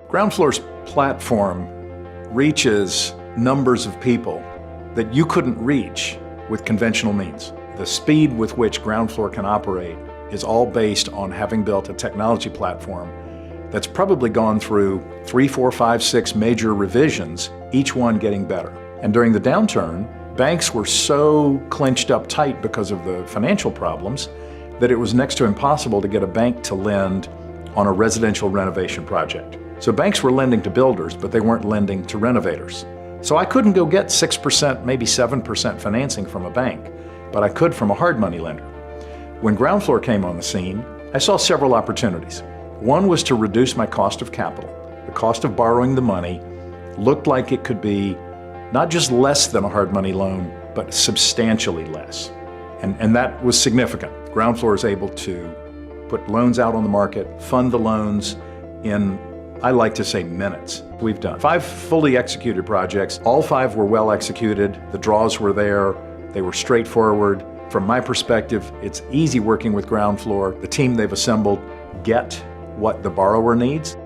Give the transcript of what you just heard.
Groundfloor's platform reaches numbers of people that you couldn't reach with conventional means. The speed with which Groundfloor can operate is all based on having built a technology platform that's probably gone through 3, 4, 5, 6 major revisions, each one getting better. And during the downturn, banks were so clenched up tight because of the financial problems that it was next to impossible to get a bank to lend on a residential renovation project. So banks were lending to builders, but they weren't lending to renovators. So I couldn't go get 6%, maybe 7% financing from a bank, but I could from a hard money lender. When Groundfloor came on the scene, I saw several opportunities. One was to reduce my cost of capital. The cost of borrowing the money looked like it could be not just less than a hard money loan, but substantially less. And that was significant. Groundfloor is able to put loans out on the market, fund the loans in, I like to say, minutes. We've done 5 fully executed projects. All 5 were well executed. The draws were there. They were straightforward. From my perspective, it's easy working with Groundfloor. The team they've assembled get what the borrower needs.